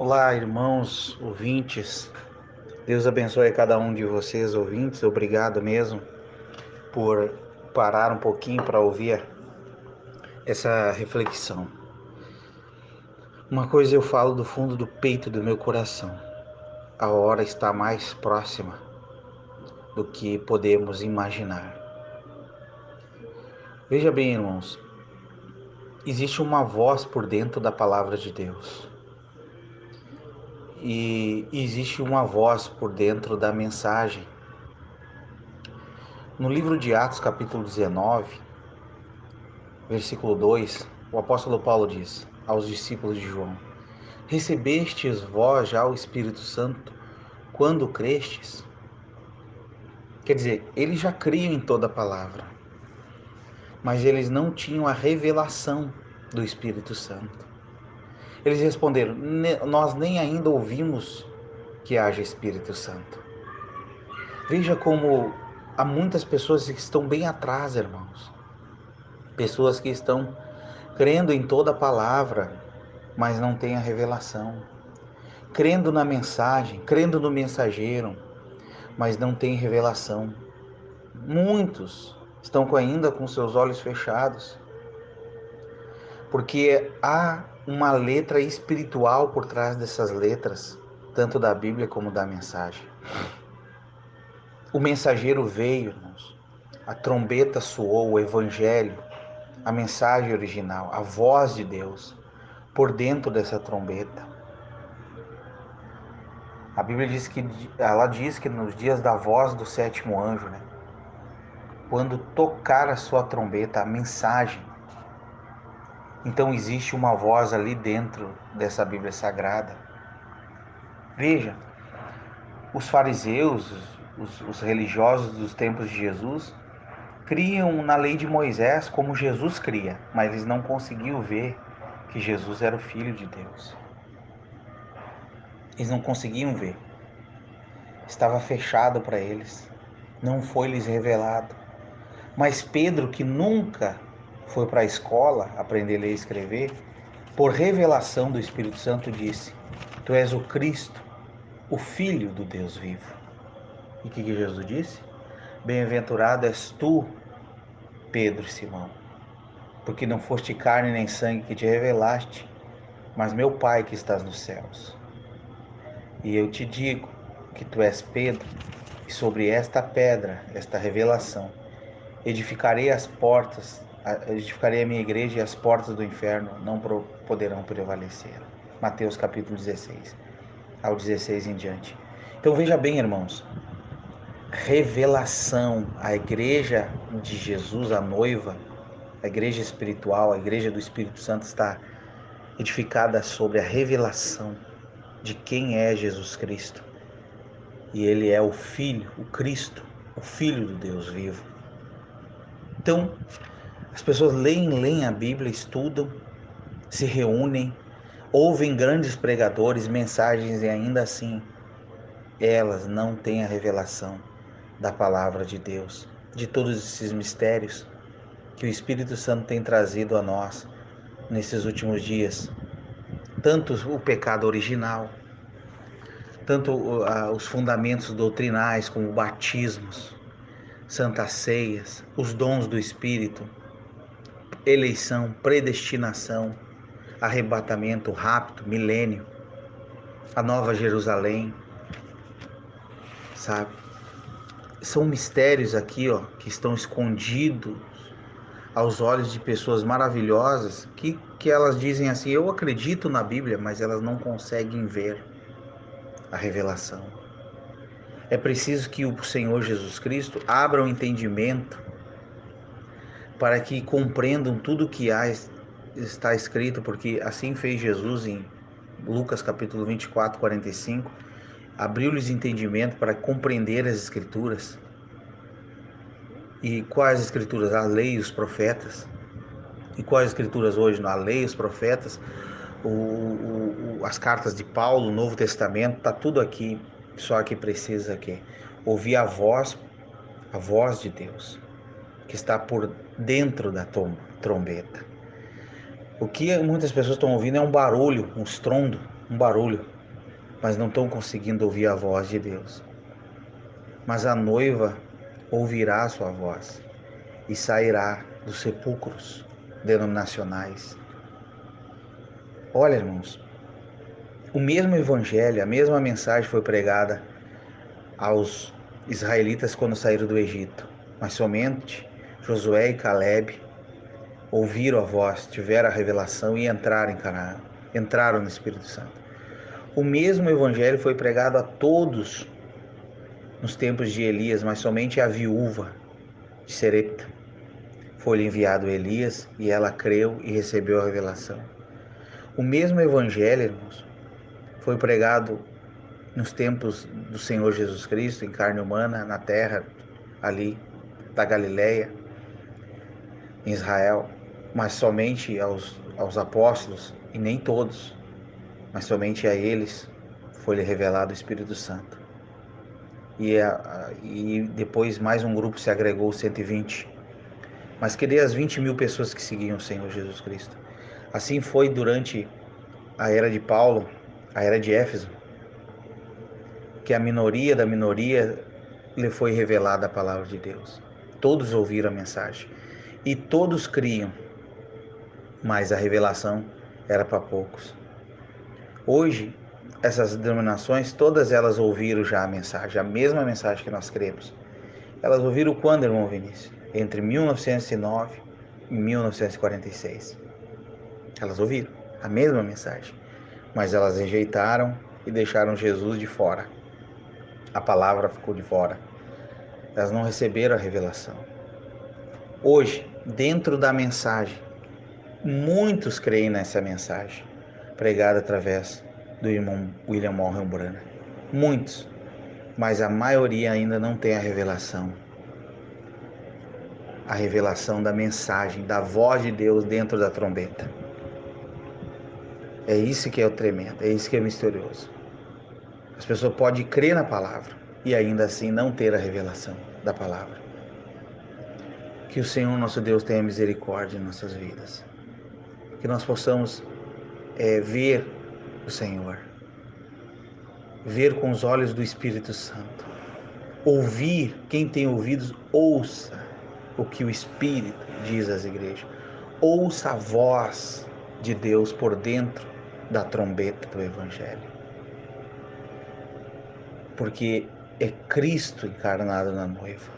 Olá, irmãos ouvintes. Deus abençoe a cada um de vocês, ouvintes. Obrigado mesmo por parar um pouquinho para ouvir essa reflexão. Uma coisa eu falo do fundo do peito do meu coração. A hora está mais próxima do que podemos imaginar. Veja bem, irmãos, existe uma voz por dentro da palavra de Deus. E existe uma voz por dentro da mensagem. No livro de Atos, capítulo 19, versículo 2, o apóstolo Paulo diz aos discípulos de João: recebestes vós já o Espírito Santo quando crestes? Quer dizer, eles já criam em toda a palavra, mas eles não tinham a revelação do Espírito Santo. Eles responderam: nós nem ainda ouvimos que haja Espírito Santo. Veja como há muitas pessoas que estão bem atrás, irmãos. Pessoas que estão crendo em toda a palavra, mas não têm a revelação. Crendo na mensagem, crendo no mensageiro, mas não têm revelação. Muitos estão ainda com seus olhos fechados, porque há uma letra espiritual por trás dessas letras, tanto da Bíblia como da mensagem. O mensageiro veio, irmãos. A trombeta soou, o evangelho, a mensagem original, a voz de Deus por dentro dessa trombeta. A Bíblia diz que nos dias da voz do sétimo anjo, quando tocar a sua trombeta, a mensagem, então existe uma voz ali dentro dessa Bíblia Sagrada. Veja, os fariseus, os religiosos dos tempos de Jesus, criam na lei de Moisés como Jesus cria, mas eles não conseguiam ver que Jesus era o Filho de Deus. Eles não conseguiam ver. Estava fechado para eles. Não foi lhes revelado. Mas Pedro, que nunca foi para a escola aprender a ler e escrever, por revelação do Espírito Santo disse: tu és o Cristo, o Filho do Deus vivo. E o que Jesus disse? Bem-aventurado és tu, Pedro e Simão, porque não foste carne nem sangue que te revelaste, mas meu Pai que estás nos céus. E eu te digo que tu és Pedro, e sobre esta pedra, esta revelação, edificarei a minha igreja, e as portas do inferno não poderão prevalecer. Mateus capítulo 16, ao 16 em diante. Então veja bem, irmãos, revelação, a igreja de Jesus, a noiva, a igreja espiritual, a igreja do Espírito Santo está edificada sobre a revelação de quem é Jesus Cristo. E ele é o Filho, o Cristo, o Filho do Deus vivo. Então, as pessoas leem a Bíblia, estudam, se reúnem, ouvem grandes pregadores, mensagens e ainda assim elas não têm a revelação da palavra de Deus, de todos esses mistérios que o Espírito Santo tem trazido a nós nesses últimos dias. Tanto o pecado original, tanto os fundamentos doutrinais como batismos, santas ceias, os dons do Espírito, eleição, predestinação, arrebatamento, rapto, milênio, a nova Jerusalém, sabe? São mistérios aqui, que estão escondidos aos olhos de pessoas maravilhosas que elas dizem assim: eu acredito na Bíblia, mas elas não conseguem ver a revelação. É preciso que o Senhor Jesus Cristo abra o entendimento para que compreendam tudo o que está escrito, porque assim fez Jesus em Lucas capítulo 24, 45, abriu-lhes entendimento para compreender as Escrituras. E quais Escrituras? A lei e os profetas. E quais Escrituras hoje? A lei e os profetas, as cartas de Paulo, o Novo Testamento, está tudo aqui. Só que precisa ouvir a voz de Deus, que está por dentro da trombeta. O que muitas pessoas estão ouvindo é um barulho, um estrondo, um barulho. mas não estão conseguindo ouvir a voz de Deus. Mas a noiva ouvirá a sua voz e sairá dos sepulcros denominacionais. Olha, irmãos, o mesmo evangelho, a mesma mensagem foi pregada aos israelitas quando saíram do Egito, mas somente Josué e Caleb ouviram a voz, tiveram a revelação e entraram em Canaã, entraram no Espírito Santo. O mesmo evangelho foi pregado a todos nos tempos de Elias, mas somente a viúva de Serepta foi enviado Elias e ela creu e recebeu a revelação. O mesmo evangelho, irmãos, foi pregado nos tempos do Senhor Jesus Cristo, em carne humana, na terra ali da Galileia, em Israel, mas somente aos apóstolos, e nem todos, mas somente a eles foi revelado o Espírito Santo. E depois mais um grupo se agregou, 120. Mas cadê as 20.000 pessoas que seguiam o Senhor Jesus Cristo? Assim foi durante a era de Paulo, a era de Éfeso, que a minoria da minoria lhe foi revelada a palavra de Deus. Todos ouviram a mensagem e todos criam, mas a revelação era para poucos. Hoje, essas denominações, todas elas ouviram já a mensagem, a mesma mensagem que nós cremos. Elas ouviram quando, irmão Vinícius? Entre 1909 e 1946. Elas ouviram a mesma mensagem, mas elas rejeitaram e deixaram Jesus de fora. A palavra ficou de fora. Elas não receberam a revelação. Hoje, dentro da mensagem, muitos creem nessa mensagem, pregada através do irmão William Morgan Branham. Muitos, mas a maioria ainda não tem a revelação. A revelação da mensagem, da voz de Deus dentro da trombeta. É isso que é o tremendo, é isso que é misterioso. As pessoas podem crer na palavra e ainda assim não ter a revelação da palavra. Que o Senhor nosso Deus tenha misericórdia em nossas vidas. Que nós possamos ver o Senhor. Ver com os olhos do Espírito Santo. Ouvir, quem tem ouvidos, ouça o que o Espírito diz às igrejas. Ouça a voz de Deus por dentro da trombeta do Evangelho. Porque é Cristo encarnado na noiva,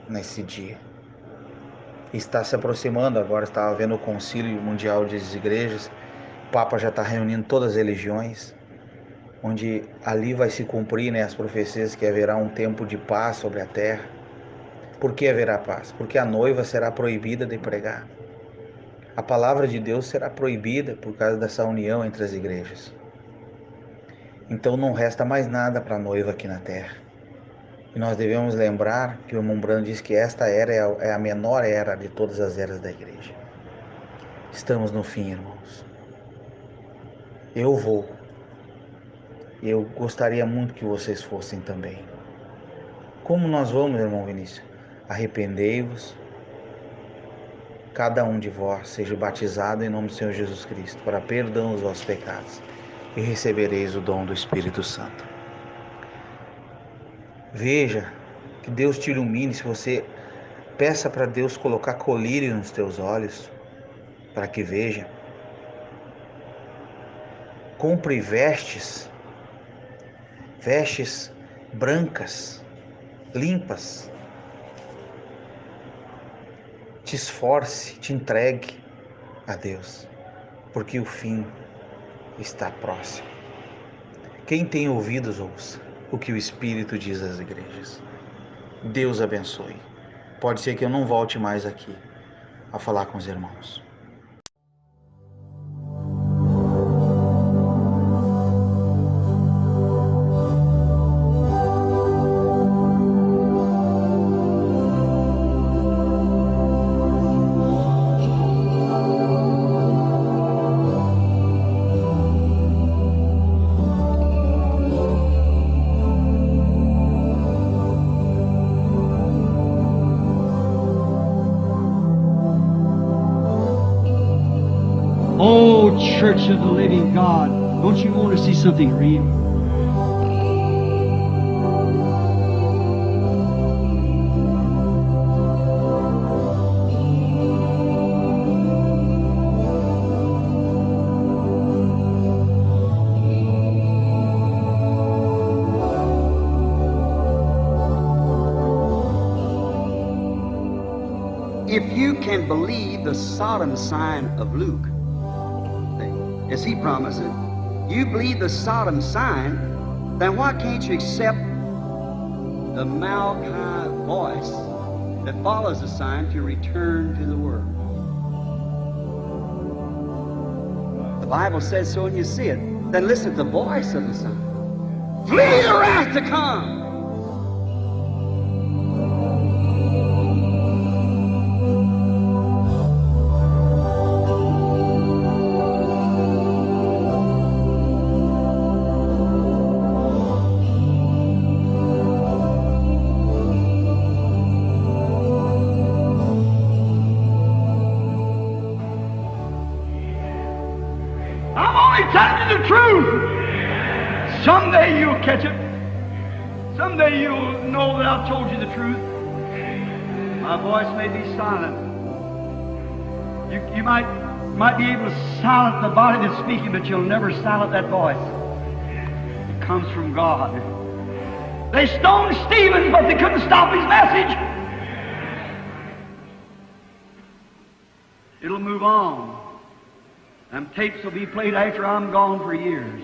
nesse dia. Está se aproximando, agora estava vendo o Concílio Mundial das Igrejas, o Papa já está reunindo todas as religiões, onde ali vai se cumprir, as profecias que haverá um tempo de paz sobre a terra. Por que haverá paz? Porque a noiva será proibida de pregar. A palavra de Deus será proibida por causa dessa união entre as igrejas. Então não resta mais nada para a noiva aqui na terra. E nós devemos lembrar que o irmão Branham diz que esta era é a menor era de todas as eras da igreja. Estamos no fim, irmãos. Eu vou. Eu gostaria muito que vocês fossem também. Como nós vamos, irmão Vinícius? Arrependei-vos, cada um de vós seja batizado em nome do Senhor Jesus Cristo, para perdão dos vossos pecados, e recebereis o dom do Espírito Santo. Veja, que Deus te ilumine. Se você peça para Deus colocar colírio nos teus olhos, para que veja. Compre vestes brancas, limpas. Te esforce, te entregue a Deus, porque o fim está próximo. Quem tem ouvidos, ouça o que o Espírito diz às igrejas. Deus abençoe. Pode ser que eu não volte mais aqui a falar com os irmãos. Oh, Church of the Living God, don't you want to see something real? if you can believe the Sodom sign of Luke, as he promised it, you believe the Sodom sign, then why can't you accept the Malachi voice that follows the sign to return to the Word? The Bible says so, and you see it. Then listen to the voice of the sign. Flee the wrath to come. The truth. Someday you'll catch it. Someday you'll know that I've told you the truth. My voice may be silent. You might be able to silence the body that's speaking, but you'll never silence that voice. It comes from God. They stoned Stephen, but they couldn't stop his message. It'll move on. Them tapes will be played after I'm gone for years.